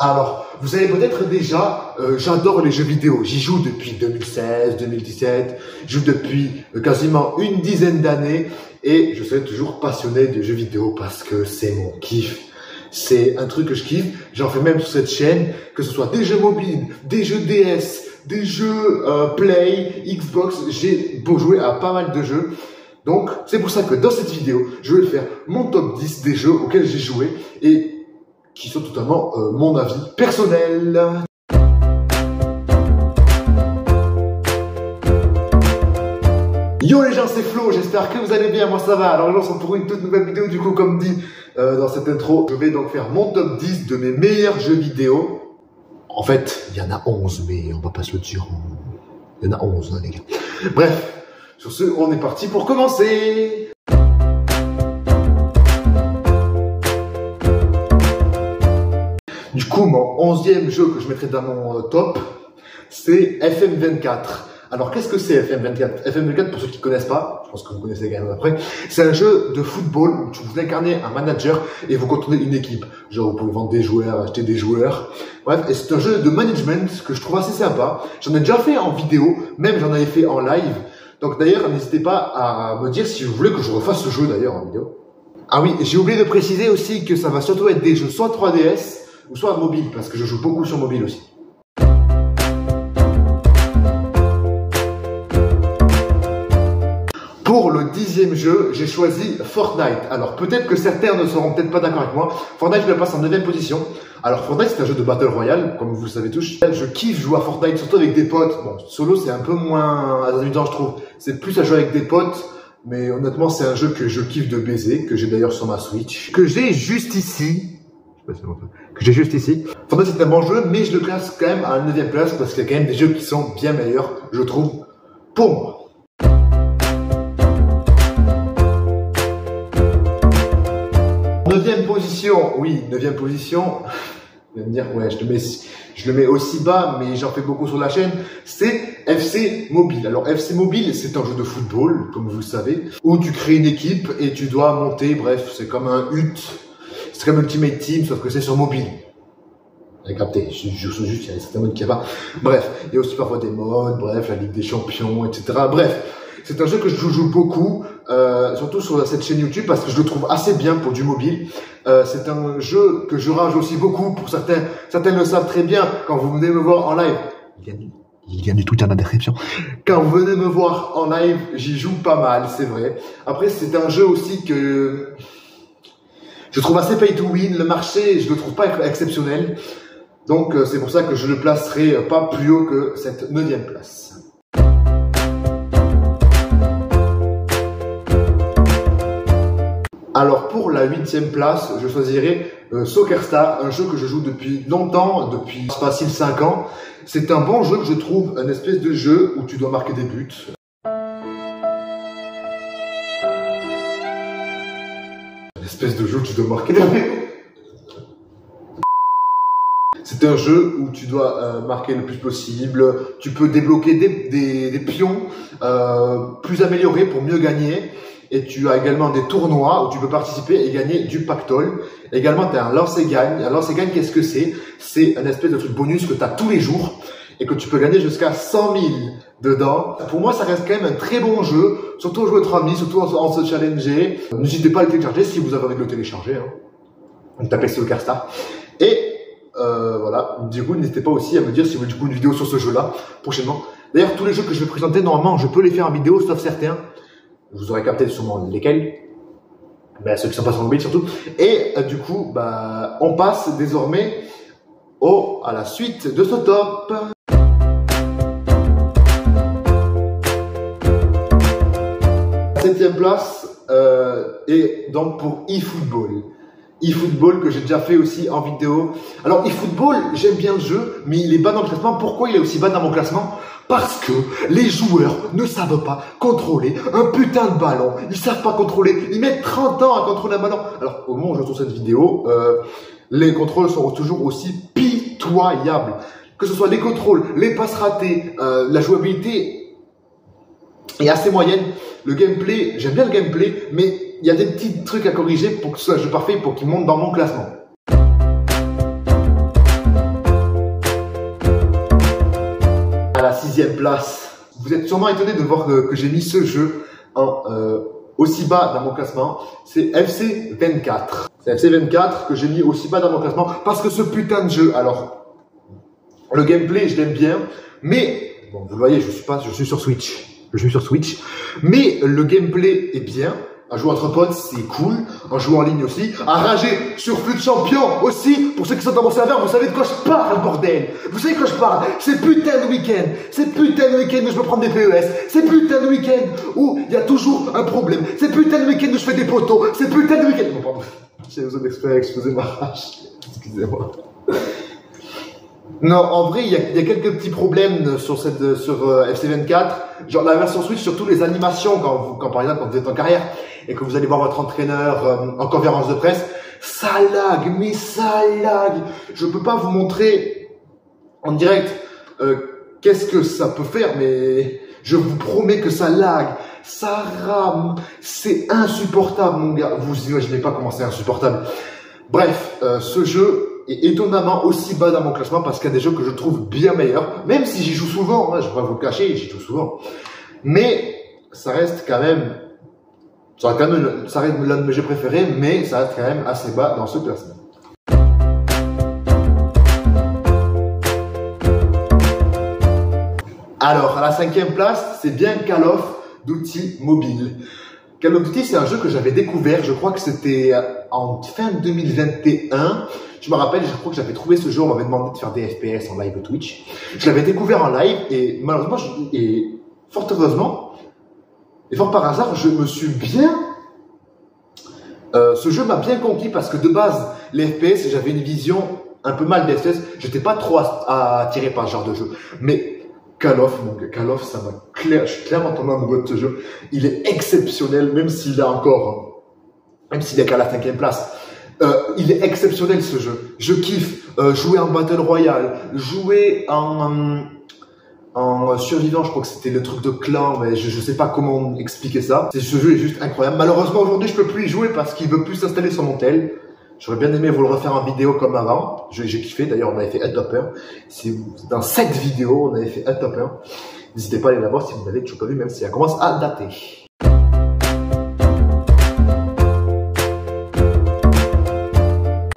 Alors, vous savez peut-être déjà, j'adore les jeux vidéo. J'y joue depuis 2016, 2017. Je joue depuis quasiment une dizaine d'années. Et je suis toujours passionné de jeux vidéo parce que c'est mon kiff. C'est un truc que je kiffe. J'en fais même sur cette chaîne, que ce soit des jeux mobiles, des jeux DS, des jeux Play, Xbox. J'ai beau jouer à pas mal de jeux. Donc, c'est pour ça que dans cette vidéo, je vais faire mon top 10 des jeux auxquels j'ai joué et qui sont totalement mon avis personnel. Yo les gens, c'est Flo, j'espère que vous allez bien, moi ça va. Alors les gens sont pour une toute nouvelle vidéo, du coup comme dit dans cette intro, je vais donc faire mon top 10 de mes meilleurs jeux vidéo. En fait, il y en a 11, mais on va pas se le dire. Il y en a 11, hein, les gars. Bref, sur ce, on est parti pour commencer. Du coup, mon 11e jeu que je mettrai dans mon top, c'est FM24. Alors, qu'est-ce que c'est FM24? FM24, pour ceux qui ne connaissent pas, je pense que vous connaissez quand même après, c'est un jeu de football où vous incarnez un manager et vous contrôlez une équipe. Genre, vous pouvez vendre des joueurs, acheter des joueurs. Bref, et c'est un jeu de management que je trouve assez sympa. J'en ai déjà fait en vidéo, même j'en avais fait en live. Donc d'ailleurs, n'hésitez pas à me dire si vous voulez que je refasse ce jeu d'ailleurs en vidéo. Ah oui, j'ai oublié de préciser aussi que ça va surtout être des jeux soit 3DS, ou soit mobile, parce que je joue beaucoup sur mobile aussi. Pour le 10e jeu, j'ai choisi Fortnite. Alors peut-être que certains ne seront peut-être pas d'accord avec moi. Fortnite me passe en 9e position. Alors Fortnite c'est un jeu de Battle Royale, comme vous le savez tous. Je kiffe jouer à Fortnite, surtout avec des potes. Bon, solo c'est un peu moins amusant je trouve. C'est plus à jouer avec des potes. Mais honnêtement c'est un jeu que je kiffe de baiser, que j'ai d'ailleurs sur ma Switch. Que j'ai juste ici. Fortnite c'est un bon jeu, mais je le classe quand même à la 9e place parce qu'il y a quand même des jeux qui sont bien meilleurs, je trouve, pour moi. Neuvième position, oui, 9e position. Vous allez me dire, ouais, je le mets aussi bas, mais j'en fais beaucoup sur la chaîne. C'est FC Mobile. Alors, FC Mobile, c'est un jeu de football, comme vous le savez, où tu crées une équipe et tu dois monter, bref, c'est comme un HUT. C'est comme Ultimate Team, sauf que c'est sur mobile. Vous avez capté, je joue juste, il y a certains modes qu'il n'y a pas. Bref, il y a aussi parfois des modes, bref, la Ligue des Champions, etc. Bref, c'est un jeu que je joue beaucoup, surtout sur cette chaîne YouTube, parce que je le trouve assez bien pour du mobile. C'est un jeu que je rage aussi beaucoup, pour certains le savent très bien, quand vous venez me voir en live. Il gagne du tout dans la description. Quand vous venez me voir en live, j'y joue pas mal, c'est vrai. Après, c'est un jeu aussi que je trouve assez pay to win. Le marché, je le trouve pas exceptionnel. Donc, c'est pour ça que je le placerai pas plus haut que cette 9e place. Alors, pour la 8e place, je choisirai Soccer Star, un jeu que je joue depuis longtemps, depuis facile 5 ans. C'est un bon jeu que je trouve, un espèce de jeu où tu dois marquer des buts. Espèce de jeu où tu dois marquer des buts. C'est un jeu où tu dois marquer le plus possible. Tu peux débloquer des pions plus améliorés pour mieux gagner. Et tu as également des tournois où tu peux participer et gagner du pactole. Également, tu as un lancer-gagne. Un lancer-gagne, qu'est-ce que c'est? C'est un espèce de truc bonus que tu as tous les jours et que tu peux gagner jusqu'à 100 000 dedans. Pour moi, ça reste quand même un très bon jeu, surtout jouer 3 000, surtout en se challenger. N'hésitez pas à le télécharger si vous avez envie de le télécharger. Hein. Donc, tapez Soccer Star. Et voilà, du coup, n'hésitez pas aussi à me dire si vous voulez du coup une vidéo sur ce jeu-là prochainement. D'ailleurs, tous les jeux que je vais présenter, normalement, je peux les faire en vidéo, sauf certains. Vous aurez capté sûrement lesquels. Ben, ceux qui sont pas sur mobile surtout. Et du coup, bah, on passe désormais à la suite de ce top. La 7e place est donc pour eFootball. eFootball que j'ai déjà fait aussi en vidéo. Alors eFootball, j'aime bien le jeu, mais il est bas dans le classement. Pourquoi il est aussi bas dans mon classement? Parce que les joueurs ne savent pas contrôler un putain de ballon. Ils savent pas contrôler. Ils mettent 30 ans à contrôler un ballon. Alors, au moment où je tourne cette vidéo, les contrôles sont toujours aussi pitoyables. Que ce soit les contrôles, les passes ratées, la jouabilité est assez moyenne. Le gameplay, j'aime bien le gameplay, mais il y a des petits trucs à corriger pour que ce soit un jeu parfait, pour qu'il monte dans mon classement. 6e place. Vous êtes sûrement étonné de voir que j'ai mis ce jeu en aussi bas dans mon classement. C'est FC 24. C'est FC 24 que j'ai mis aussi bas dans mon classement parce que ce putain de jeu, alors, le gameplay, je l'aime bien, mais, bon, vous le voyez, je suis sur Switch. Je suis sur Switch. Mais le gameplay est bien. À jouer entre potes, c'est cool. En jouant en ligne aussi. À rager sur Fut Champion aussi. Pour ceux qui sont dans mon serveur, vous savez de quoi je parle, bordel. Vous savez de quoi je parle. C'est putain de week-end. C'est putain de week-end où je peux prendre des PES. C'est putain de week-end où il y a toujours un problème. C'est putain de week-end où je fais des poteaux. C'est putain de week-end. Bon, pardon. J'ai besoin d'expert exposer ma rage. Excusez-moi. Non, en vrai, il y a quelques petits problèmes sur FC24. Genre la version Switch, surtout les animations, quand par exemple, quand vous êtes en carrière et que vous allez voir votre entraîneur en conférence de presse, ça lag, mais ça lag. Je peux pas vous montrer en direct qu'est-ce que ça peut faire, mais je vous promets que ça lag, ça rame, c'est insupportable, mon gars. Vous imaginez pas comment c'est insupportable. Bref, ce jeu est étonnamment aussi bas dans mon classement parce qu'il y a des jeux que je trouve bien meilleurs, même si j'y joue souvent, hein, je vais pas vous le cacher, j'y joue souvent. Mais ça reste quand même, ça reste l'un de mes jeux préférés, mais ça reste quand même assez bas dans ce classement. Alors, à la 5e place, c'est bien Call of Duty Mobile. Call of Duty, c'est un jeu que j'avais découvert, je crois que c'était en fin 2021. Je me rappelle, je crois que j'avais trouvé ce jeu, on m'avait demandé de faire des FPS en live Twitch. Je l'avais découvert en live et malheureusement, et fort heureusement, et fort par hasard, je me suis bien... ce jeu m'a bien conquis parce que de base, les FPS, j'avais une vision un peu mal des FPS. J'étais pas trop attiré par ce genre de jeu. Mais Call of, ça m'a je suis clairement tombé amoureux de ce jeu. Il est exceptionnel, même s'il est qu'à la 5e place. Il est exceptionnel ce jeu. Je kiffe jouer en Battle Royale, jouer en survivant, je crois que c'était le truc de clan, mais je sais pas comment expliquer ça. Ce jeu est juste incroyable. Malheureusement aujourd'hui je peux plus y jouer parce qu'il veut plus s'installer sur mon tel. J'aurais bien aimé vous le refaire en vidéo comme avant. J'ai kiffé, d'ailleurs on avait fait un top 1. C'est dans cette vidéo, on avait fait un top 1. N'hésitez pas à aller la voir si vous n'avez toujours pas vu, même si elle commence à dater.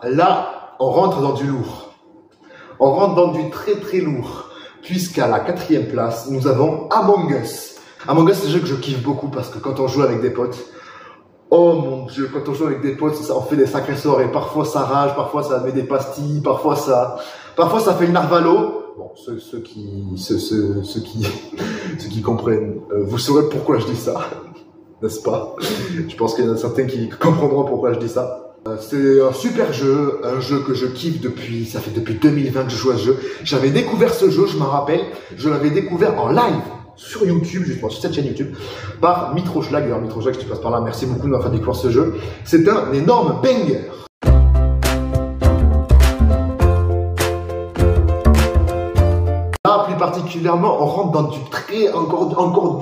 Là, on rentre dans du lourd. On rentre dans du très très lourd. Puisqu'à la 4e place, nous avons Among Us. Among Us, c'est un jeu que je kiffe beaucoup parce que quand on joue avec des potes, oh mon dieu, quand on joue avec des potes, ça, on fait des sacrés sorts et parfois ça rage, parfois ça met des pastilles, parfois ça fait le narvalo. Bon, ceux qui comprennent, vous saurez pourquoi je dis ça, n'est-ce pas? Je pense qu'il y en a certains qui comprendront pourquoi je dis ça. C'est un super jeu, un jeu que je kiffe ça fait depuis 2020 que je joue à ce jeu. J'avais découvert ce jeu, je m'en rappelle, je l'avais découvert en live sur YouTube, justement sur cette chaîne YouTube, par Mitroschlag. Alors Mitroschlag, si tu passes par là, merci beaucoup de m'avoir fait découvrir ce jeu. C'est un énorme banger. Là, plus particulièrement, on rentre dans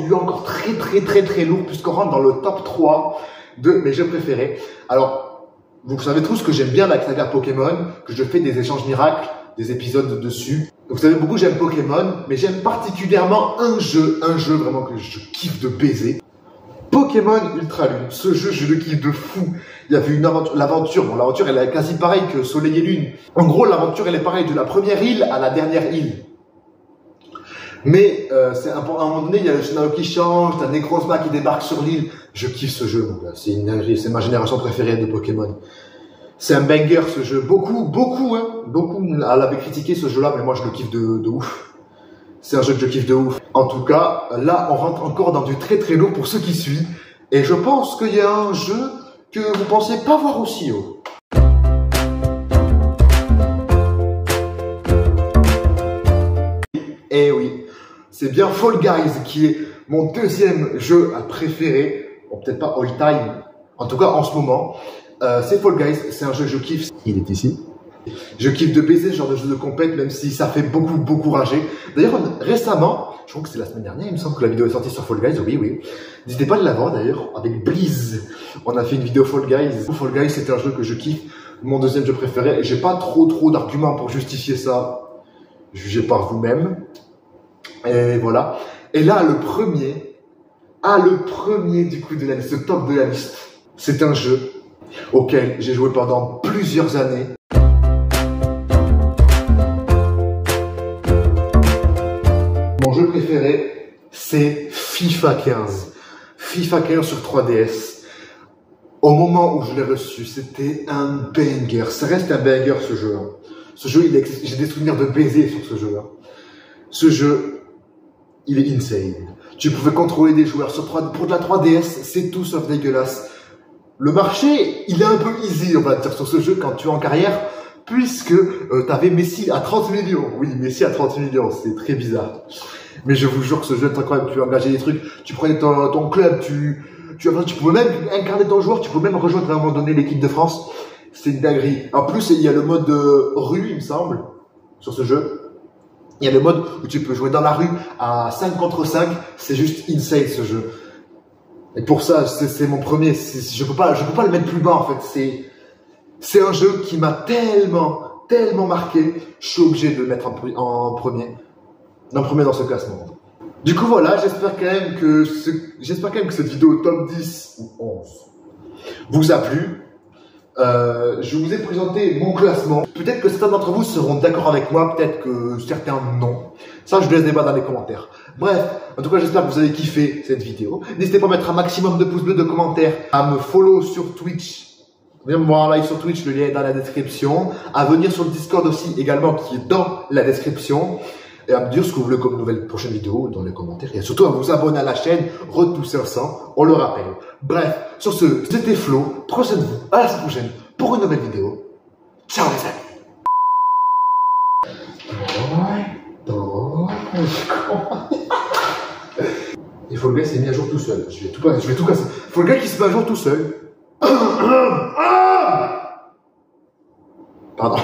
du encore très lourd, puisqu'on rentre dans le top 3 de mes jeux préférés. Alors, vous savez tous que j'aime bien la saga Pokémon, que je fais des échanges miracles, des épisodes dessus. Vous savez beaucoup, j'aime Pokémon, mais j'aime particulièrement un jeu vraiment que je kiffe de baiser. Pokémon Ultra Lune. Ce jeu, je le kiffe de fou. Il y avait une aventure, l'aventure, elle est quasi pareille que Soleil et Lune. En gros, l'aventure, elle est pareille de la première île à la dernière île. Mais à un moment donné, il y a le scénario qui change, t'as Necrozma qui débarque sur l'île. Je kiffe ce jeu, c'est ma génération préférée de Pokémon. C'est un banger ce jeu. Beaucoup l'avaient critiqué ce jeu-là, mais moi je le kiffe de ouf. C'est un jeu que je kiffe de ouf. En tout cas, là on rentre encore dans du très très lourd pour ceux qui suivent. Et je pense qu'il y a un jeu que vous pensez pas voir aussi haut. Eh oui, c'est bien Fall Guys qui est mon deuxième jeu préféré. Bon, peut-être pas all time, en tout cas en ce moment. C'est Fall Guys, c'est un jeu que je kiffe. Il est ici. Je kiffe de baiser ce genre de jeu de compète, même si ça fait beaucoup rager. D'ailleurs, récemment, je crois que c'est la semaine dernière, il me semble que la vidéo est sortie sur Fall Guys, oui. N'hésitez pas à la voir d'ailleurs, avec Breeze. On a fait une vidéo Fall Guys. Fall Guys, c'est un jeu que je kiffe, mon deuxième jeu préféré. Et j'ai pas trop d'arguments pour justifier ça. Jugez par vous-même. Et voilà. Et là, le premier du coup de la liste, le top de la liste, c'est un jeu auquel j'ai joué pendant plusieurs années. Mon jeu préféré, c'est FIFA 15. FIFA 15 sur 3DS. Au moment où je l'ai reçu, c'était un banger. Ça reste un banger, ce jeu. Ce jeu, j'ai des souvenirs de baiser sur ce jeu-là. Ce jeu, il est insane. Tu pouvais contrôler des joueurs pour de la 3DS, c'est tout sauf dégueulasse. Le marché, il est un peu easy, on va dire, sur ce jeu quand tu es en carrière, puisque t'avais Messi à 30 millions. Oui, Messi à 30 millions, c'est très bizarre. Mais je vous jure que ce jeu est incroyable, tu engageais des trucs, tu prenais ton club, tu pouvais même incarner ton joueur, tu pouvais même rejoindre à un moment donné l'équipe de France. C'est une dinguerie. En plus, il y a le mode rue, il me semble, sur ce jeu. Il y a le mode où tu peux jouer dans la rue à 5 contre 5. C'est juste insane, ce jeu. Et pour ça, c'est mon premier. Je peux pas le mettre plus bas, en fait. C'est un jeu qui m'a tellement marqué. Je suis obligé de le mettre en premier dans ce classement. Du coup, voilà, j'espère quand même que cette vidéo top 10 ou 11 vous a plu. Je vous ai présenté mon classement. Peut-être que certains d'entre vous seront d'accord avec moi, peut-être que certains non. Ça, je vous laisse débattre dans les commentaires. Bref, en tout cas, j'espère que vous avez kiffé cette vidéo. N'hésitez pas à mettre un maximum de pouces bleus, de commentaires, à me follow sur Twitch. Venez me voir en live sur Twitch, le lien est dans la description. À venir sur le Discord aussi, également, qui est dans la description. Et à me dire ce que vous voulez comme nouvelle prochaine vidéo dans les commentaires. Et surtout à vous abonner à la chaîne Road to 500, on le rappelle. Bref, sur ce, c'était Flo. Prenez soin de vous. À la semaine prochaine pour une nouvelle vidéo. Ciao les amis. Il faut le gars qui s'est mis à jour tout seul. Je vais tout casser. Il faut le gars qui se met à jour tout seul. Pardon.